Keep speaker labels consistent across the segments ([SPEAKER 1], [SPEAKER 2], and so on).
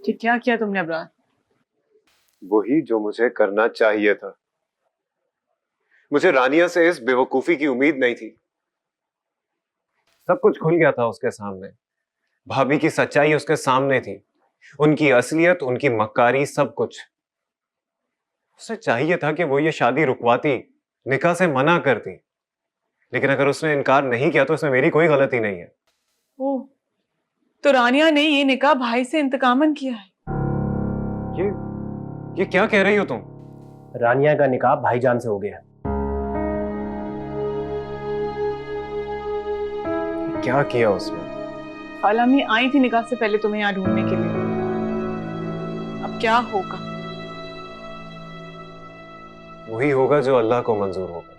[SPEAKER 1] कि क्या किया तुमने अबरार?
[SPEAKER 2] वही जो मुझे करना चाहिए था। मुझे रानिया से इस बेवकूफी की उम्मीद नहीं थी। सब कुछ खुल गया था उसके सामने। भाभी की सच्चाई उसके सामने थी, उनकी असलियत, उनकी मक्कारी, सब कुछ। उसे चाहिए था कि वो ये शादी रुकवाती, निकाह से मना करती, लेकिन अगर उसने इनकार नहीं किया तो इसमें मेरी कोई गलती नहीं है।
[SPEAKER 1] ओह, तो रानिया ने ये निकाह भाई से इंतकामन किया है।
[SPEAKER 2] ये ये क्या कह रही हो तुम?
[SPEAKER 3] रानिया का निकाह भाईजान से हो गया।
[SPEAKER 2] क्या किया उसने?
[SPEAKER 1] खाला अम्मी आई थी निकाह से पहले तुम्हें यहाँ ढूंढने के लिए। अब क्या होगा?
[SPEAKER 2] वही होगा जो अल्लाह को मंजूर होगा।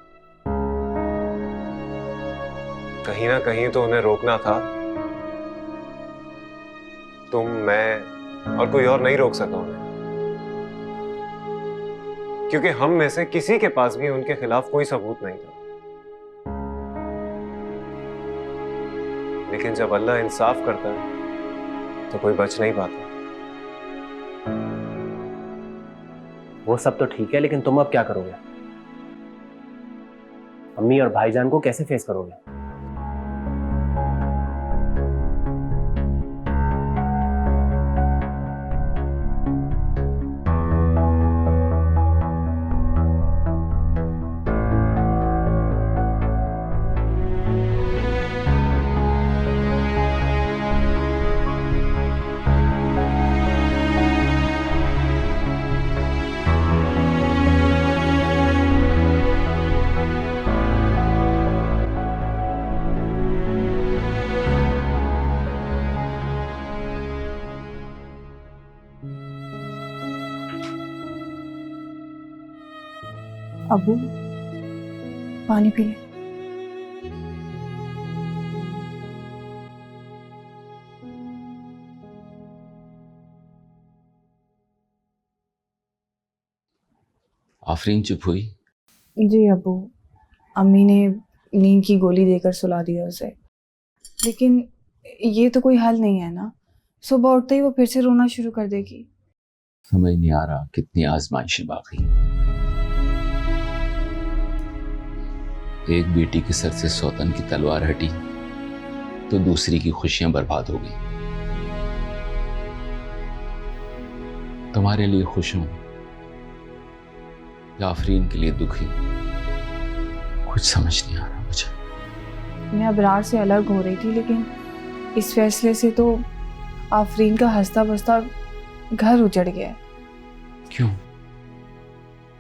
[SPEAKER 2] कहीं ना कहीं तो उन्हें रोकना था। तुम, मैं और कोई और नहीं रोक सका उन्हें, क्योंकि हम में से किसी के पास भी उनके खिलाफ कोई सबूत नहीं था। लेकिन जब अल्लाह इंसाफ करता है तो कोई बच नहीं पाता।
[SPEAKER 3] वो सब तो ठीक है, लेकिन तुम अब क्या करोगे? अम्मी और भाईजान को कैसे फेस करोगे?
[SPEAKER 1] अबू, पानी पी ले।
[SPEAKER 4] आफरीन चुप हुई?
[SPEAKER 5] जी अबू, अम्मी ने नींद की गोली देकर सुला दिया उसे। लेकिन ये तो कोई हल नहीं है ना, सुबह उठते ही वो फिर से रोना शुरू कर देगी।
[SPEAKER 4] समझ नहीं आ रहा कितनी आजमाइशें बाकी हैं। एक बेटी के सर से सौतन की तलवार हटी तो दूसरी की खुशियां बर्बाद हो गई। तुम्हारे लिए खुश हूं या आफरीन के लिए दुखी, कुछ समझ नहीं आ रहा मुझे।
[SPEAKER 5] मैं अबरार से अलग हो रही थी, लेकिन इस फैसले से तो आफरीन का हंसता बसता घर उजड़ गया।
[SPEAKER 4] क्यों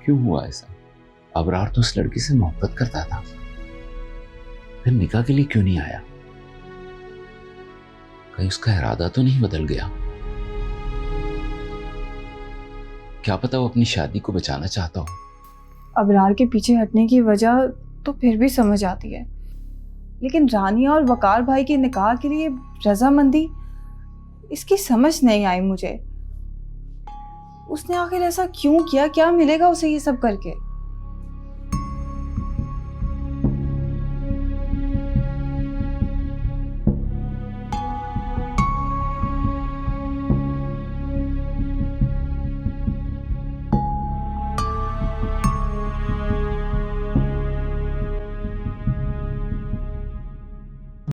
[SPEAKER 4] क्यों हुआ ऐसा? अबरार तो उस लड़की से मोहब्बत करता था, फिर निकाह के लिए क्यों नहीं आया? कहीं उसका इरादा तो नहीं बदल गया? क्या पता वो अपनी शादी को बचाना चाहता हो।
[SPEAKER 5] अबरार के पीछे हटने की वजह तो फिर भी समझ आती है, लेकिन रानिया और वकार भाई के निकाह के लिए रजामंदी, इसकी समझ नहीं आई मुझे। उसने आखिर ऐसा क्यों किया? क्या मिलेगा उसे ये सब करके?